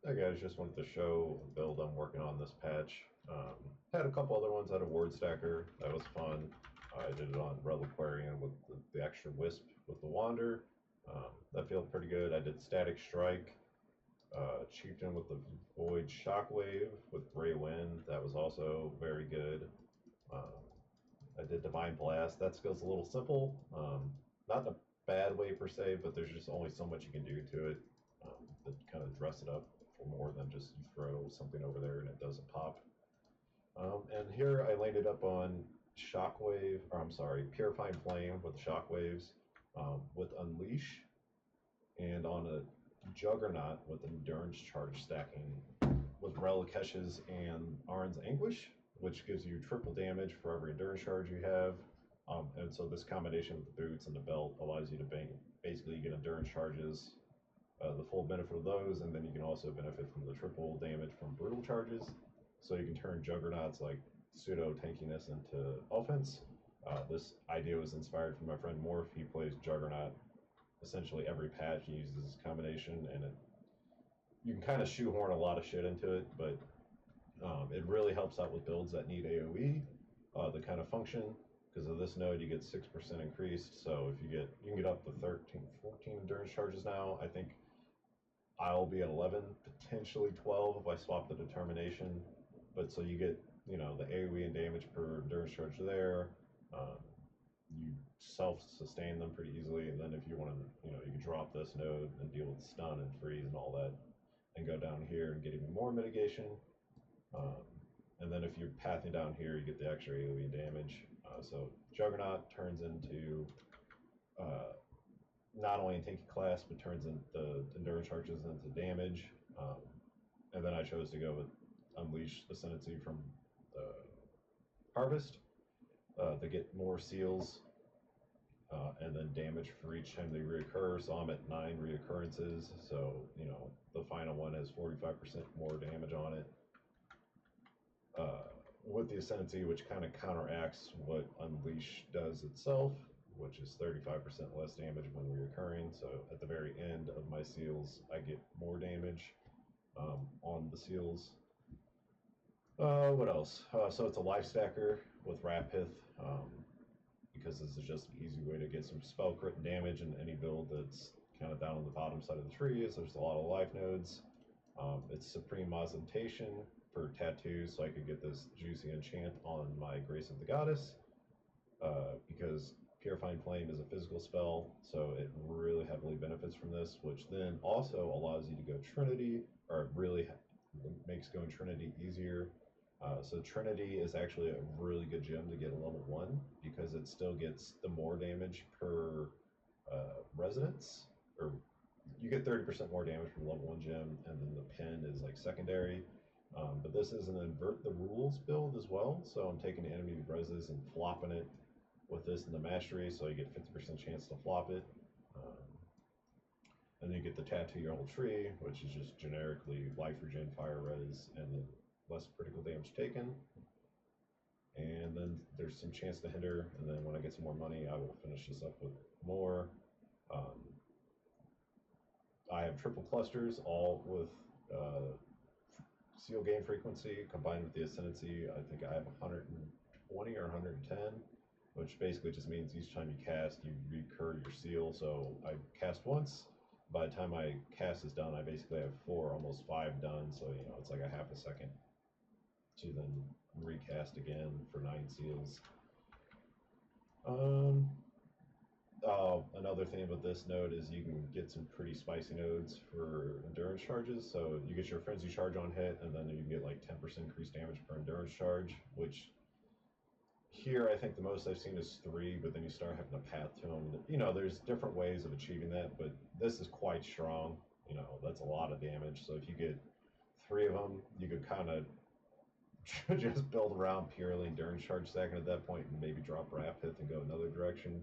Hey guys, just wanted to show a build I'm working on this patch. Had a couple other ones. I had a ward stacker. That was fun. I did it on Reliquarian with the extra wisp with the wander. That felt pretty good. I did static strike. Chieftain with the void shockwave with gray wind. That was also very good. I did divine blast. That skill's a little simple. Not in a bad way per se, but there's just only so much you can do to it that kind of dress it up for more than just you throw something over there and it doesn't pop. And here I landed up on Shockwave, or I'm sorry, Purifying Flame with the Shockwaves, with Unleash, and on a Juggernaut with Endurance Charge stacking with Relikeshes and Arn's Anguish, which gives you triple damage for every Endurance Charge you have. And so this combination with the boots and the belt allows you to basically get Endurance Charges, the full benefit of those, and then you can also benefit from the triple damage from brutal charges. So you can turn Juggernauts like pseudo tankiness into offense. This idea was inspired from my friend Morph. He plays Juggernaut essentially every patch. He uses this combination, and you can kind of shoehorn a lot of shit into it, but it really helps out with builds that need AoE, the kind of function. Because of this node, you get 6% increased. So if you can get up to 13, 14 endurance charges now. I think I'll be at 11, potentially 12 if I swap the determination. But so you get, the AoE and damage per endurance charge there. You self-sustain them pretty easily, and then if you want to, you can drop this node and deal with stun and freeze and all that, and go down here and get even more mitigation. And then if you're pathing down here, you get the extra AoE damage. So Juggernaut turns into not only a tanky class, but turns the endurance charges into damage. And then I chose to go with Unleash Ascendancy from the Harvest to get more seals and then damage for each time they reoccur. So I'm at 9 reoccurrences. So, the final one has 45% more damage on it. With the Ascendancy, which kind of counteracts what Unleash does itself, which is 35% less damage when reoccurring. So at the very end of my seals, I get more damage on the seals. What else? So it's a life stacker with Rapith, because this is just an easy way to get some spell crit damage in any build that's kind of down on the bottom side of the tree, as there's a lot of life nodes. It's Supreme Ostentation for tattoos, so I could get this juicy enchant on my Grace of the Goddess, because Purifying Flame is a physical spell, so it really heavily benefits from this, which then also allows you to go Trinity, or really makes going Trinity easier. So Trinity is actually a really good gem to get a level 1, because it still gets the more damage per resonance, or you get 30% more damage from level 1 gem, and then the pin is like secondary. But this is an invert the rules build as well, so I'm taking the enemy reses and flopping it with this in the mastery, so you get 50% chance to flop it. And then you get the tattoo your whole tree, which is just generically life regen, fire res, and then less critical damage taken. And then there's some chance to hinder, and then when I get some more money, I will finish this up with more. I have triple clusters, all with seal gain frequency combined with the ascendancy. I think I have 120 or 110, which basically just means each time you cast, you recur your seal. So I cast once. By the time my cast is done, I basically have 4, almost 5 done. So, it's like a half a second to then recast again for 9 seals. Another thing about this node is you can get some pretty spicy nodes for endurance charges. So you get your frenzy charge on hit, and then you can get like 10% increased damage per endurance charge, which here I think the most I've seen is 3, but then you start having to path to them. There's different ways of achieving that, but this is quite strong. That's a lot of damage. So if you get 3 of them, you could kind of just build around purely endurance charge stacking at that point, and maybe drop Rapith and go another direction.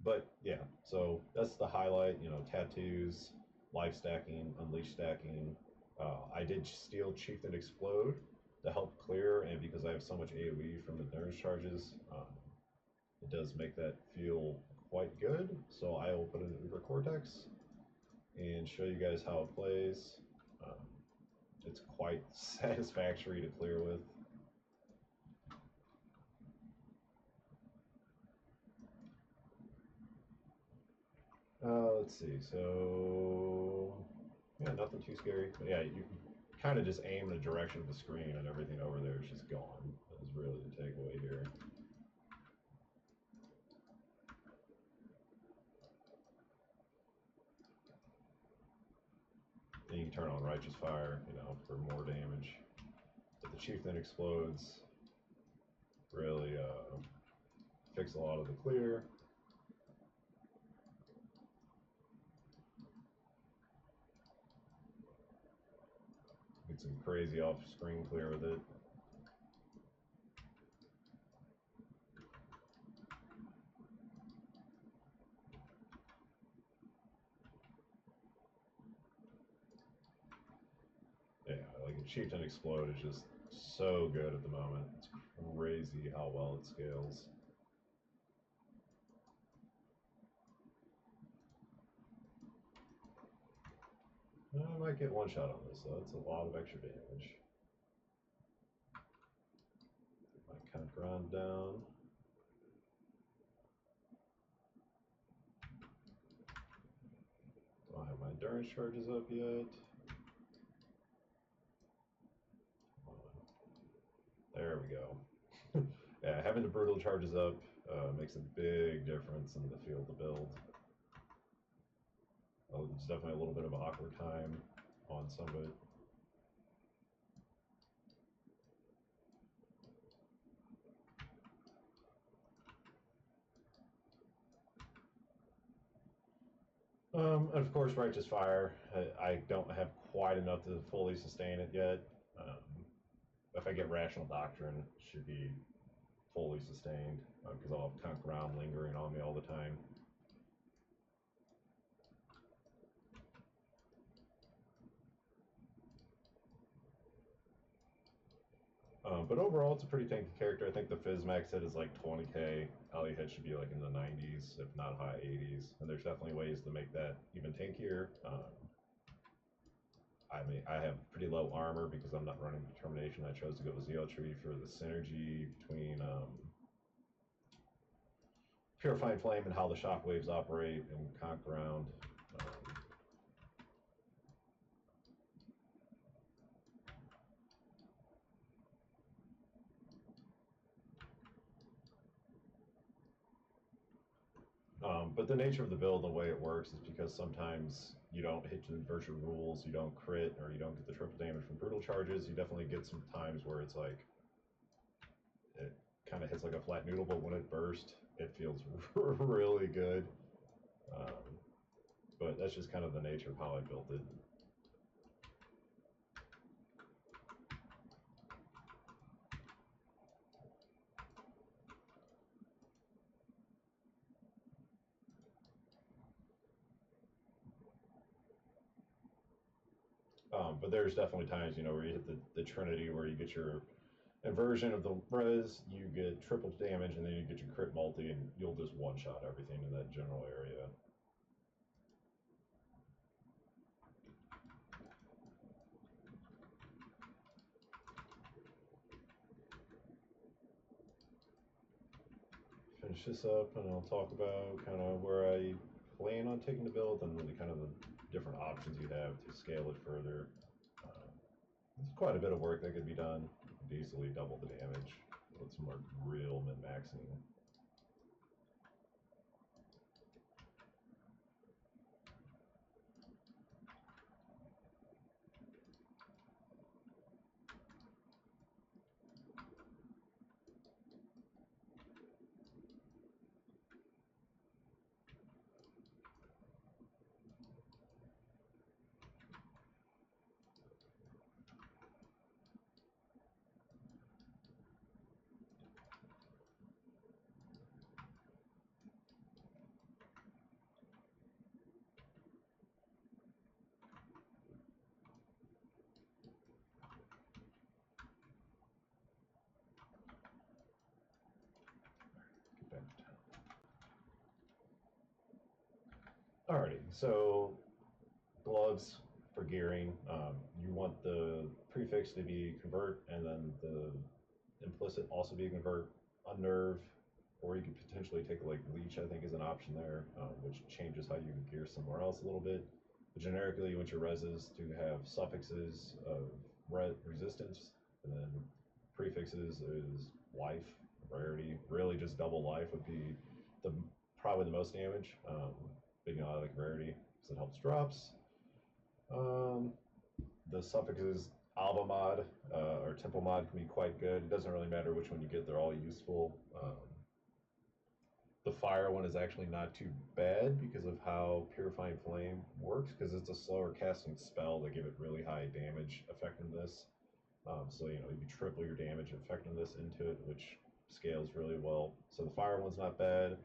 But yeah, so that's the highlight. Tattoos, life stacking, unleash stacking. I did steal Chieftain Explode to help clear, and because I have so much AoE from endurance charges, it does make that feel quite good. So I will put it in Uber Cortex, and show you guys how it plays. Um, it's quite satisfactory to clear with. Let's see. So, yeah, nothing too scary. But yeah, you kind of just aim in the direction of the screen, and everything over there is just gone. That is really the takeaway here. And you can turn on Righteous Fire, for more damage. But the Chieftain explodes. Really fix a lot of the clear. Get some crazy off-screen clear with it. Yeah, like a Chieftain Explode is just so good at the moment. It's crazy how well it scales. I might get one shot on this, so that's a lot of extra damage. Get my Conqueror down. Don't have my endurance charges up yet. There we go. Yeah, having the brutal charges up makes a big difference in the field to build. It's definitely a little bit of an awkward time on some of it. Of course, Righteous Fire. I don't have quite enough to fully sustain it yet. If I get Rational Doctrine, it should be fully sustained because I'll have Conqueror lingering on me all the time. But overall, it's a pretty tanky character. I think the Fizz max hit is like 20k. Ally hit should be like in the 90s, if not high 80s. And there's definitely ways to make that even tankier. I mean, I have pretty low armor because I'm not running Determination. I chose to go with Zeal Tree for the synergy between Purifying Flame and how the shockwaves operate and conk around. But the nature of the build and the way it works is because sometimes you don't hit the inversion rules, you don't crit, or you don't get the triple damage from brutal charges. You definitely get some times where it's like it kind of hits like a flat noodle, but when it bursts, it feels really good. But that's just kind of the nature of how I built it. But there's definitely times, where you hit the Trinity where you get your inversion of the res, you get triple damage, and then you get your crit multi, and you'll just one-shot everything in that general area. Finish this up, and I'll talk about kind of where I plan on taking the build and the kind of the different options you have to scale it further. There's quite a bit of work that could be done. Could easily double the damage with some more real min-maxing. Alrighty, so gloves for gearing. You want the prefix to be convert, and then the implicit also be convert, unnerve, or you could potentially take like leech. I think is an option there, which changes how you gear somewhere else a little bit. But generically, you want your reses to have suffixes of resistance, and then prefixes is life, rarity. Really, just double life would be the probably the most damage. But I like rarity because it helps drops. Um, the suffixes alba mod or tempo mod can be quite good. It doesn't really matter which one you get; they're all useful. The fire one is actually not too bad because of how purifying flame works, because it's a slower casting spell that give it really high damage effectiveness. So you can triple your damage effectiveness into it, which scales really well. So the fire one's not bad.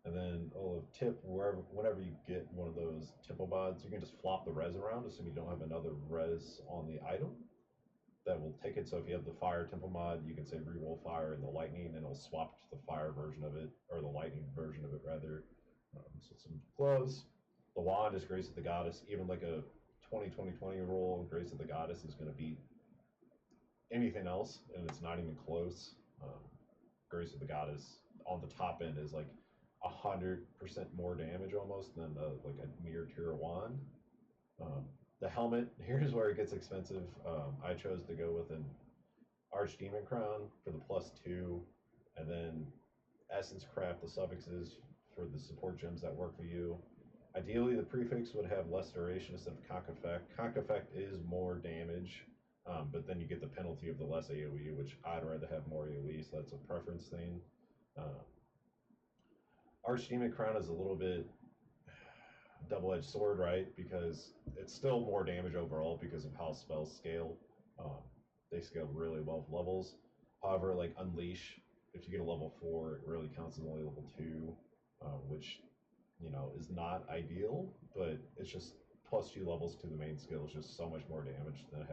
And then tip whenever you get one of those tempo mods, you can just flop the res around, assuming you don't have another res on the item that will take it. So if you have the fire tempo mod, you can say reroll fire and the lightning, and it'll swap to the fire version of it, or the lightning version of it rather. So some gloves. The wand is Grace of the Goddess. Even like a 20 roll, Grace of the Goddess is going to beat anything else, and it's not even close. Grace of the Goddess on the top end is like 100% more damage almost than like a mere tier wand. The helmet, here's where it gets expensive. I chose to go with an Archdemon Crown for the +2, and then Essence Craft, the suffixes for the support gems that work for you. Ideally, the prefix would have less duration instead of Conk Effect. Conk Effect is more damage, but then you get the penalty of the less AoE, which I'd rather have more AoE, so that's a preference thing. Archdemon Crown is a little bit double-edged sword, right? Because it's still more damage overall because of how spells scale. They scale really well with levels. However, like Unleash, if you get a level 4, it really counts as only level 2, which is not ideal, but it's just +2 levels to the main skill is just so much more damage than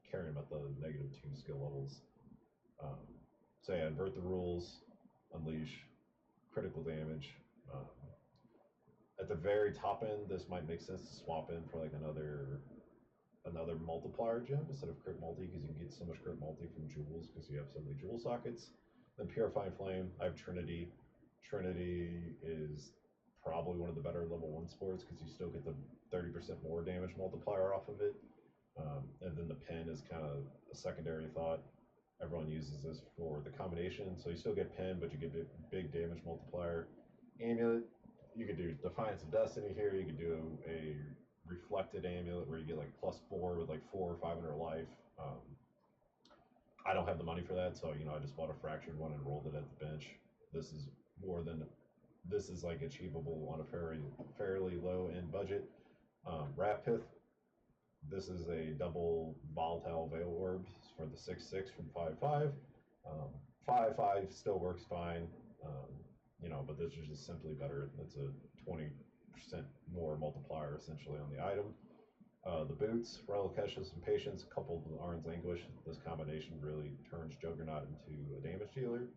caring about the -2 skill levels. So yeah, invert the rules, Unleash, critical damage. At the very top end, this might make sense to swap in for like another multiplier gem instead of crit multi, because you can get so much crit multi from jewels because you have so many jewel sockets. Then Purifying Flame, I have Trinity. Trinity is probably one of the better level 1 sports because you still get the 30% more damage multiplier off of it. And then the Pen is kind of a secondary thought. Everyone uses this for the combination, so you still get Pen, but you get big damage multiplier. Amulet, you could do Defiance of Destiny here. You could do a Reflected Amulet where you get like +4 with like 400 or 500 life. I don't have the money for that, so I just bought a fractured one and rolled it at the bench. This is like achievable on a fairly low end budget. Rapith, this is a double volatile veil orb for the 6/6 from 5/5. 5/5 still works fine, but this is just simply better. It's a 20% more multiplier essentially on the item. The boots, Relicatious and Patience, coupled with Arn's Anguish. This combination really turns Juggernaut into a damage dealer.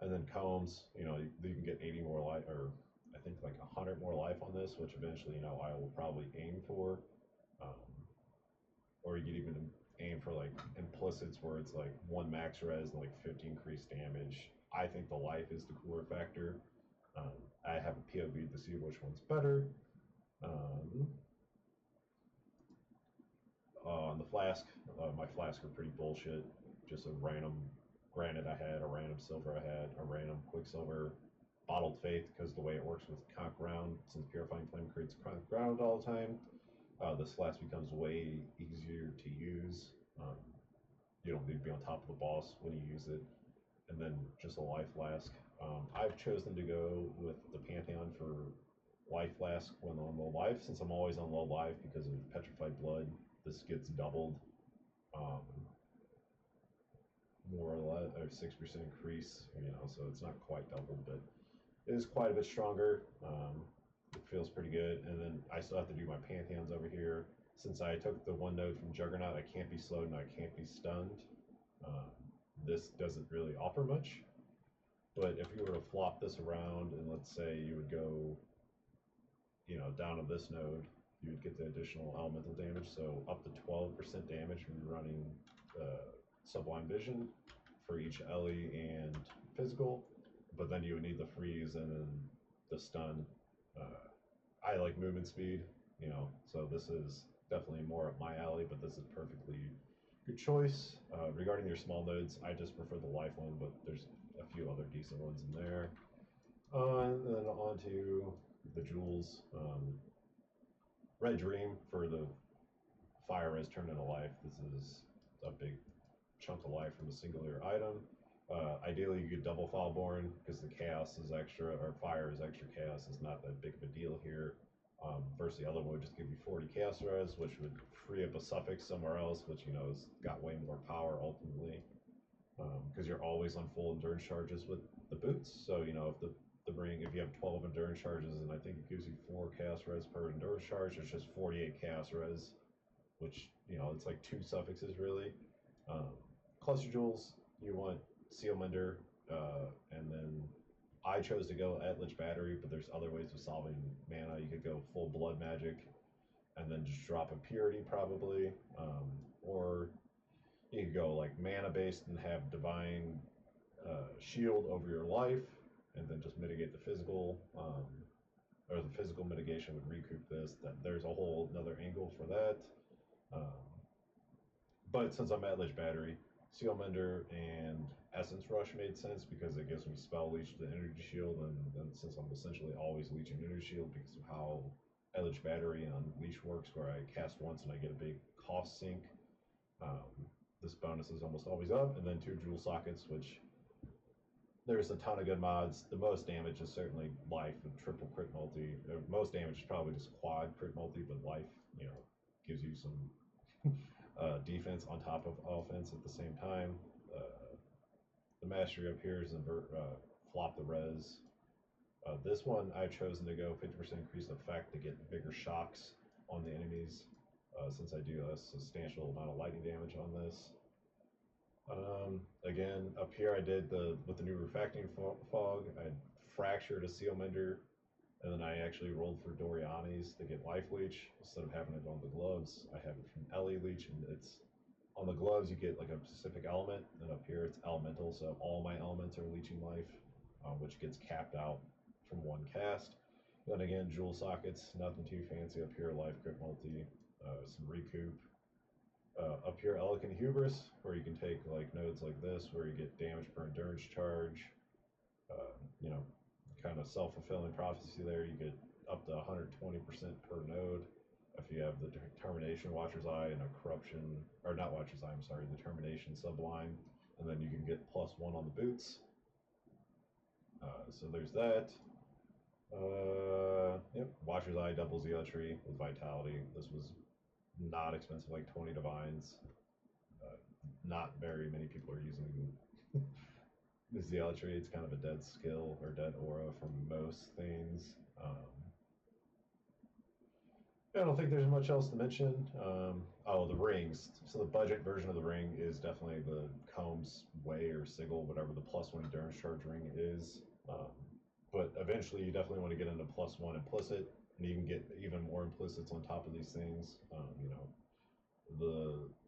And then combs, you can get 80 more life, or I think like 100 more life on this, which eventually, I will probably aim for. Or you could even aim for like implicits where it's like 1 max res and like 50 increased damage. I think the life is the cooler factor. I have a POV to see which one's better. On the flask, my flasks are pretty bullshit. Just a random granite I had, a random silver I had, a random quicksilver, bottled faith, because the way it works with conch ground, since Purifying Flame creates conch ground all the time, this flask becomes way easier to use. You don't need to be on top of the boss when you use it. And then just a life flask. I've chosen to go with the Pantheon for life flask when on low life, since I'm always on low life because of Petrified Blood. This gets doubled, more or less, or 6% increase, so it's not quite doubled, but it is quite a bit stronger. It feels pretty good. And then I still have to do my Pantheons over here. Since I took the 1 node from Juggernaut, I can't be slowed and I can't be stunned. This doesn't really offer much. But if you were to flop this around, and let's say you would go, down to this node, you would get the additional elemental damage, so up to 12% damage when you're running Sublime Vision for each Ellie and physical, but then you would need the freeze and then the stun. I like movement speed, you know, so this is definitely more up my alley, but this is perfectly good choice. Regarding your small nodes, I just prefer the life one, but there's a few other decent ones in there. And then on to the jewels. Red Dream for the fire res turned into life. This is a big chunk of life from a singular item. Ideally, you get double Foulborn because the chaos is extra, or fire is extra chaos. Is not that big of a deal here. Versus the other one would just give you 40 chaos res, which would free up a suffix somewhere else, which you know has got way more power ultimately. Because you're always on full endurance charges with the boots. So you know if the ring, if you have 12 endurance charges, and I think it gives you 4 chaos res per endurance charge, it's just 48 chaos res, which you know it's like 2 suffixes really. Cluster jewels, you want Sealmender, and then I chose to go at Lich Battery, but there's other ways of solving mana. You could go full blood magic, and then just drop a purity probably, or you could go like mana based and have divine shield over your life, and then just mitigate the physical, or the physical mitigation would recoup this. That there's a whole another angle for that. But since I'm at Lich Battery, Sealmender and Essence Rush made sense because it gives me Spell Leech to Energy Shield, and then since I'm essentially always leeching Energy Shield because of how Lich Battery and Unleash works, where I cast once and I get a big cost sink, this bonus is almost always up, and then 2 Jewel Sockets, which there's a ton of good mods. The most damage is certainly Life with triple crit multi. Most damage is probably just quad crit multi, but Life, you know, gives you some defense on top of offense at the same time. The mastery up here is flop the res. This one I've chosen to go 50% increased effect to get bigger shocks on the enemies, since I do a substantial amount of lightning damage on this. Again, up here I did with the new refracting fog, I fractured a Sealmender, and then I actually rolled for Doriani's to get Life Leech instead of having it on the gloves. I have it from Ellie Leech, and it's on the gloves you get like a specific element, and up here it's elemental, so all my elements are leeching life, which gets capped out from 1 cast. Then again, Jewel Sockets, nothing too fancy. Up here, Life Crit Multi, some recoup. Up here, Elegant Hubris, where you can take like nodes like this, where you get damage per endurance charge. You know, kind of self-fulfilling prophecy there. You get up to 120% per node if you have the Determination Watcher's Eye and a Corruption, or not Watcher's Eye, I'm sorry, Determination Sublime, and then you can get +1 on the boots. So there's that. Yep, Watcher's Eye, double Zealotry with Vitality. This was not expensive, like 20 divines. Not very many people are using the Zealotry. It's kind of a dead skill or dead aura for most things. I don't think there's much else to mention. Oh, the rings. So the budget version of the ring is definitely the Combs Way or Sigil, whatever the +1 endurance charge ring is. But eventually you definitely want to get into +1 implicit, and you can get even more implicits on top of these things. You know,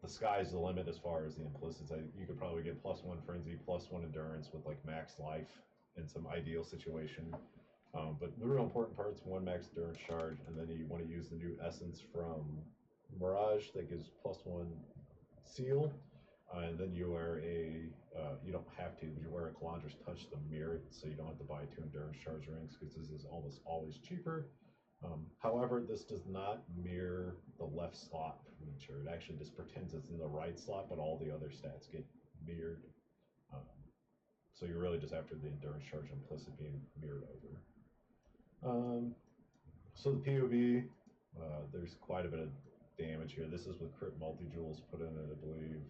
the sky's the limit as far as the implicits. You could probably get +1 frenzy, +1 endurance with like max life in some ideal situation. But the real important part is 1 max endurance charge, and then you want to use the new essence from Mirage that gives +1 seal, and then you wear you don't have to, but you wear a Calandra's Touch to mirror it, so you don't have to buy 2 endurance charge rings because this is almost always cheaper. However, this does not mirror the left slot feature. It actually just pretends it's in the right slot, but all the other stats get mirrored. So you're really just after the endurance charge implicit being mirrored over. So the POV, there's quite a bit of damage here. This is with crit multi-jewels put in it, I believe.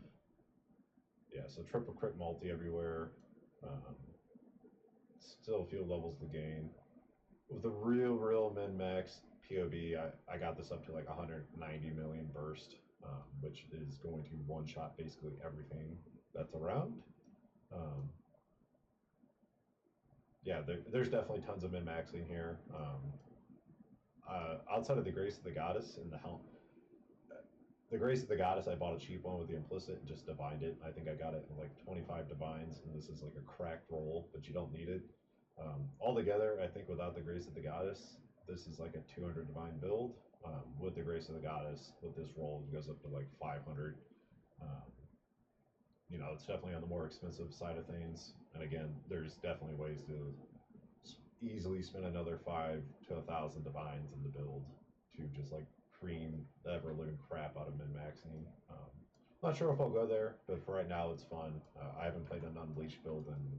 Yeah, so triple crit multi everywhere. Still field levels to gain. With the real min-max POB, I got this up to like 190 million burst, which is going to one-shot basically everything that's around. Yeah, there's definitely tons of min-maxing here. outside of the Grace of the Goddess and the Helm, the Grace of the Goddess, I bought a cheap one with the implicit and just divined it. I think I got it in like 25 divines, and this is like a cracked roll, but you don't need it. Altogether, I think without the Grace of the Goddess, this is like a 200 divine build. With the Grace of the Goddess, with this roll, it goes up to like 500. Um, you know, it's definitely on the more expensive side of things. And again, there's definitely ways to easily spend another 5 to 1,000 divines in the build to just like cream the ever living crap out of min maxing. Not sure if I'll go there, but for right now, it's fun. I haven't played an Unleashed build in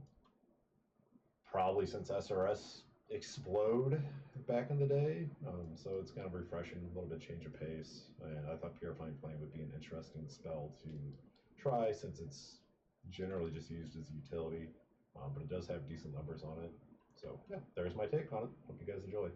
probably since SRS Explode back in the day, so it's kind of refreshing, a little bit change of pace. And I thought Purifying Flame would be an interesting spell to try since it's generally just used as utility, but it does have decent numbers on it. So yeah, there's my take on it. Hope you guys enjoy.